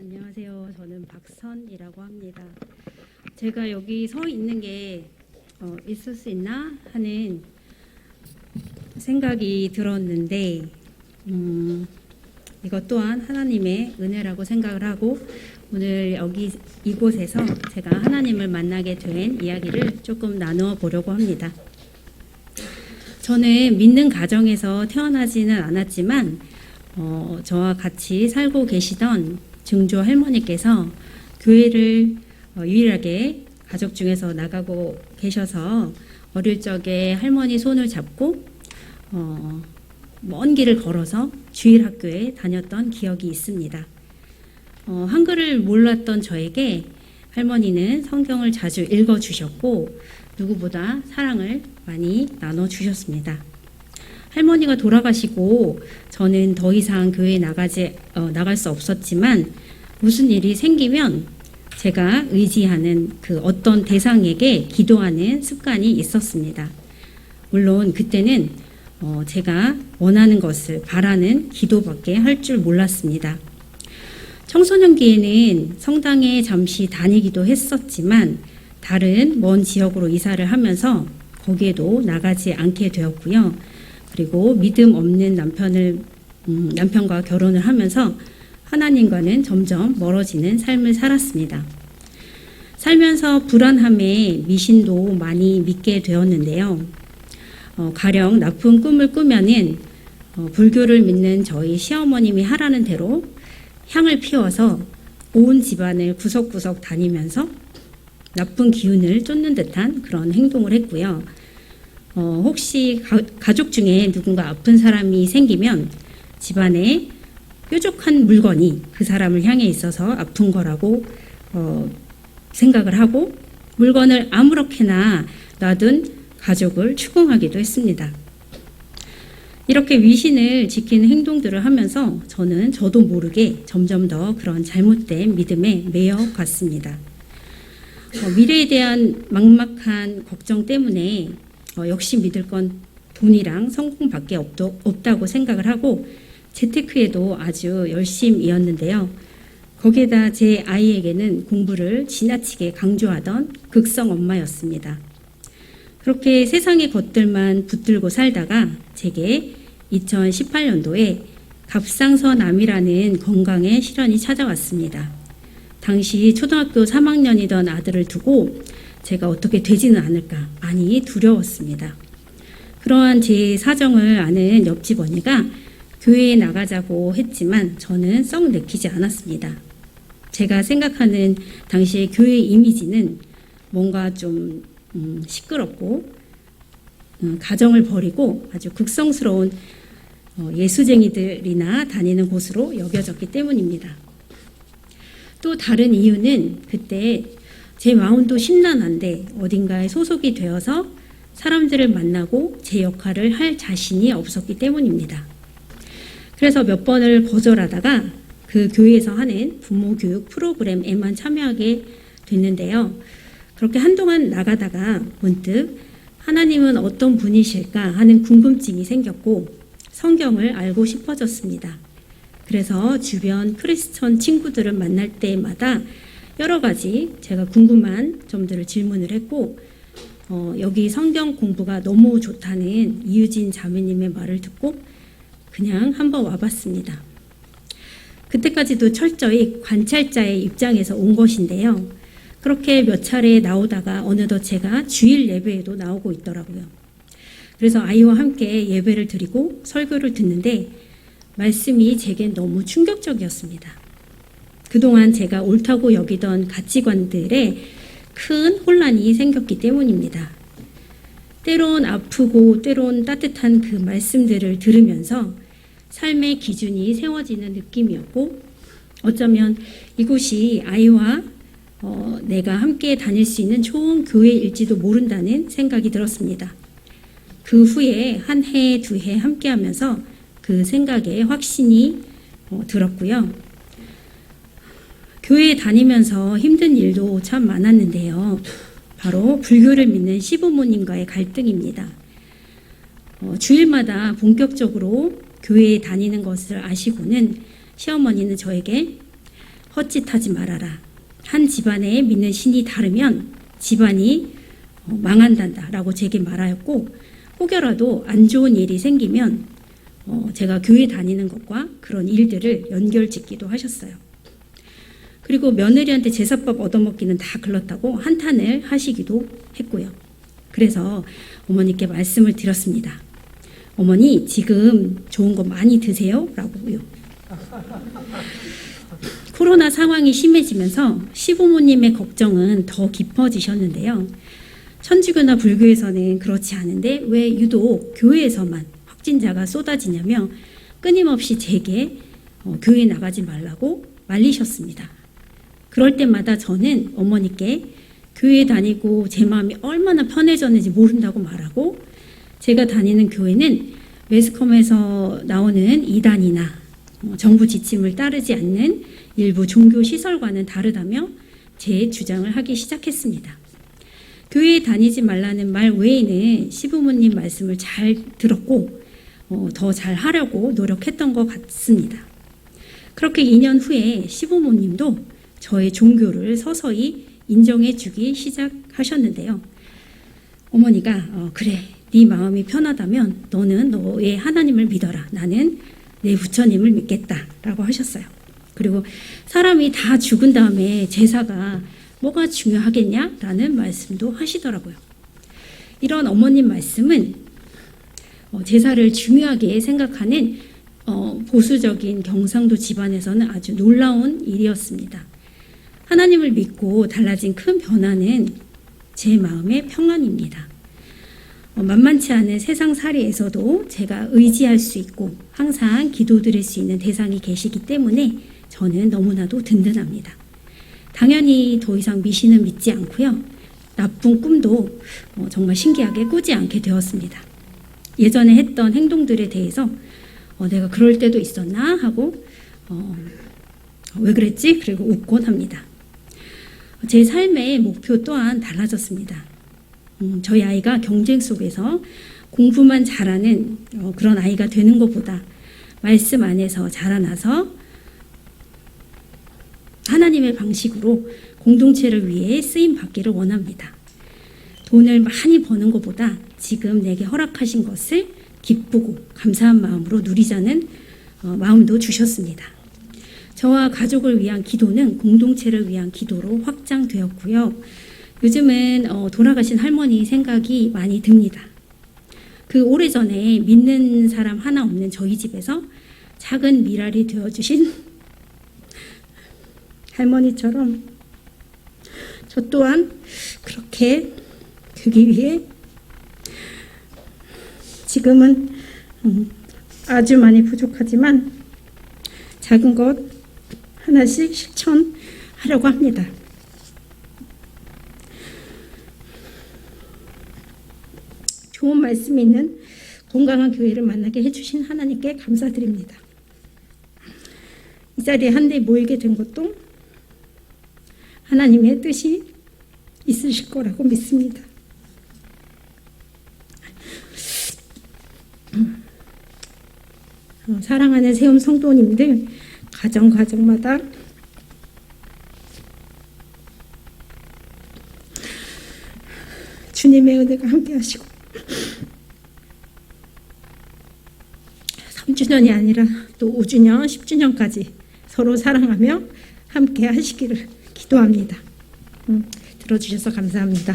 안녕하세요. 저는 박선이라고 합니다. 제가 여기 서 있는 게 있을 수 있나 하는 생각이 들었는데 이것 또한 하나님의 은혜라고 생각을 하고 오늘 여기 이곳에서 제가 하나님을 만나게 된 이야기를 조금 나누어 보려고 합니다. 저는 믿는 가정에서 태어나지는 않았지만 저와 같이 살고 계시던 증조 할머니께서 교회를 유일하게 가족 중에서 나가고 계셔서 어릴 적에 할머니 손을 잡고 먼 길을 걸어서 주일학교에 다녔던 기억이 있습니다. 한글을 몰랐던 저에게 할머니는 성경을 자주 읽어주셨고 누구보다 사랑을 많이 나눠주셨습니다. 할머니가 돌아가시고 저는 더 이상 교회에 나갈 수 없었지만 무슨 일이 생기면 제가 의지하는 그 어떤 대상에게 기도하는 습관이 있었습니다. 물론 그때는 제가 원하는 것을 바라는 기도밖에 할 줄 몰랐습니다. 청소년기에는 성당에 잠시 다니기도 했었지만 다른 먼 지역으로 이사를 하면서 거기에도 나가지 않게 되었고요. 그리고 믿음 없는 남편과 결혼을 하면서 하나님과는 점점 멀어지는 삶을 살았습니다. 살면서 불안함에 미신도 많이 믿게 되었는데요. 가령 나쁜 꿈을 꾸면은 불교를 믿는 저희 시어머님이 하라는 대로 향을 피워서 온 집안을 구석구석 다니면서 나쁜 기운을 쫓는 듯한 그런 행동을 했고요. 혹시 가족 중에 누군가 아픈 사람이 생기면 집안에 뾰족한 물건이 그 사람을 향해 있어서 아픈 거라고 생각을 하고 물건을 아무렇게나 놔둔 가족을 추궁하기도 했습니다. 이렇게 위신을 지키는 행동들을 하면서 저도 모르게 점점 더 그런 잘못된 믿음에 매여 갔습니다. 미래에 대한 막막한 걱정 때문에 역시 믿을 건 돈이랑 성공밖에 없다고 생각을 하고 재테크에도 아주 열심이었는데요. 거기에다 제 아이에게는 공부를 지나치게 강조하던 극성 엄마였습니다. 그렇게 세상의 것들만 붙들고 살다가 제게 2018년도에 갑상선암이라는 건강의 시련이 찾아왔습니다. 당시 초등학교 3학년이던 아들을 두고 제가 어떻게 되지는 않을까 많이 두려웠습니다. 그러한 제 사정을 아는 옆집 언니가 교회에 나가자고 했지만 저는 썩 내키지 않았습니다. 제가 생각하는 당시의 교회 이미지는 뭔가 좀 시끄럽고 가정을 버리고 아주 극성스러운 예수쟁이들이나 다니는 곳으로 여겨졌기 때문입니다. 또 다른 이유는 그때 제 마음도 심란한데 어딘가에 소속이 되어서 사람들을 만나고 제 역할을 할 자신이 없었기 때문입니다. 그래서 몇 번을 거절하다가 그 교회에서 하는 부모 교육 프로그램에만 참여하게 됐는데요. 그렇게 한동안 나가다가 문득 하나님은 어떤 분이실까 하는 궁금증이 생겼고 성경을 알고 싶어졌습니다. 그래서 주변 크리스천 친구들을 만날 때마다 여러 가지 제가 궁금한 점들을 질문을 했고 여기 성경 공부가 너무 좋다는 이유진 자매님의 말을 듣고 그냥 한번 와봤습니다. 그때까지도 철저히 관찰자의 입장에서 온 것인데요. 그렇게 몇 차례 나오다가 어느덧 제가 주일 예배에도 나오고 있더라고요. 그래서 아이와 함께 예배를 드리고 설교를 듣는데 말씀이 제겐 너무 충격적이었습니다. 그동안 제가 옳다고 여기던 가치관들에 큰 혼란이 생겼기 때문입니다. 때론 아프고 때론 따뜻한 그 말씀들을 들으면서 삶의 기준이 세워지는 느낌이었고 어쩌면 이곳이 아이와 내가 함께 다닐 수 있는 좋은 교회일지도 모른다는 생각이 들었습니다. 그 후에 한 해, 두 해 함께 하면서 그 생각에 확신이 들었고요. 교회에 다니면서 힘든 일도 참 많았는데요. 바로 불교를 믿는 시부모님과의 갈등입니다. 주일마다 본격적으로 교회에 다니는 것을 아시고는 시어머니는 저에게 헛짓하지 말아라. 한 집안에 믿는 신이 다르면 집안이 망한단다 라고 제게 말하였고, 혹여라도 안 좋은 일이 생기면 제가 교회 다니는 것과 그런 일들을 연결짓기도 하셨어요. 그리고 며느리한테 제사밥 얻어먹기는 다 글렀다고 한탄을 하시기도 했고요. 그래서 어머니께 말씀을 드렸습니다. 어머니, 지금 좋은 거 많이 드세요? 라고요. 코로나 상황이 심해지면서 시부모님의 걱정은 더 깊어지셨는데요. 천주교나 불교에서는 그렇지 않은데 왜 유독 교회에서만 확진자가 쏟아지냐며 끊임없이 제게 교회 나가지 말라고 말리셨습니다. 그럴 때마다 저는 어머니께 교회 다니고 제 마음이 얼마나 편해졌는지 모른다고 말하고, 제가 다니는 교회는 매스컴에서 나오는 이단이나 정부 지침을 따르지 않는 일부 종교 시설과는 다르다며 제 주장을 하기 시작했습니다. 교회에 다니지 말라는 말 외에는 시부모님 말씀을 잘 들었고 더 잘 하려고 노력했던 것 같습니다. 그렇게 2년 후에 시부모님도 저의 종교를 서서히 인정해 주기 시작하셨는데요. 어머니가 그래, 네 마음이 편하다면 너는 너의 하나님을 믿어라. 나는 내 부처님을 믿겠다 라고 하셨어요. 그리고 사람이 다 죽은 다음에 제사가 뭐가 중요하겠냐? 라는 말씀도 하시더라고요. 이런 어머님 말씀은 제사를 중요하게 생각하는 보수적인 경상도 집안에서는 아주 놀라운 일이었습니다. 하나님을 믿고 달라진 큰 변화는 제 마음의 평안입니다. 만만치 않은 세상살이에서도 제가 의지할 수 있고 항상 기도드릴 수 있는 대상이 계시기 때문에 저는 너무나도 든든합니다. 당연히 더 이상 미신은 믿지 않고요. 나쁜 꿈도 정말 신기하게 꾸지 않게 되었습니다. 예전에 했던 행동들에 대해서 내가 그럴 때도 있었나 하고 왜 그랬지? 그리고 웃곤 합니다. 제 삶의 목표 또한 달라졌습니다. 저희 아이가 경쟁 속에서 공부만 잘하는 그런 아이가 되는 것보다 말씀 안에서 자라나서 하나님의 방식으로 공동체를 위해 쓰임 받기를 원합니다. 돈을 많이 버는 것보다 지금 내게 허락하신 것을 기쁘고 감사한 마음으로 누리자는 마음도 주셨습니다. 저와 가족을 위한 기도는 공동체를 위한 기도로 확장되었고요. 요즘은 돌아가신 할머니 생각이 많이 듭니다. 그 오래전에 믿는 사람 하나 없는 저희 집에서 작은 미랄이 되어주신 할머니처럼 저 또한 그렇게 되기 위해 지금은 아주 많이 부족하지만 작은 것 하나씩 실천하려고 합니다. 좋은 말씀이 있는 건강한 교회를 만나게 해주신 하나님께 감사드립니다. 이 자리에 한데 모이게 된 것도 하나님의 뜻이 있으실 거라고 믿습니다. 사랑하는 세움 성도님들, 가정마다 주님의 은혜가 함께 하시고 3주년이 아니라 또 5주년, 10주년까지 서로 사랑하며 함께 하시기를 기도합니다. 들어주셔서 감사합니다.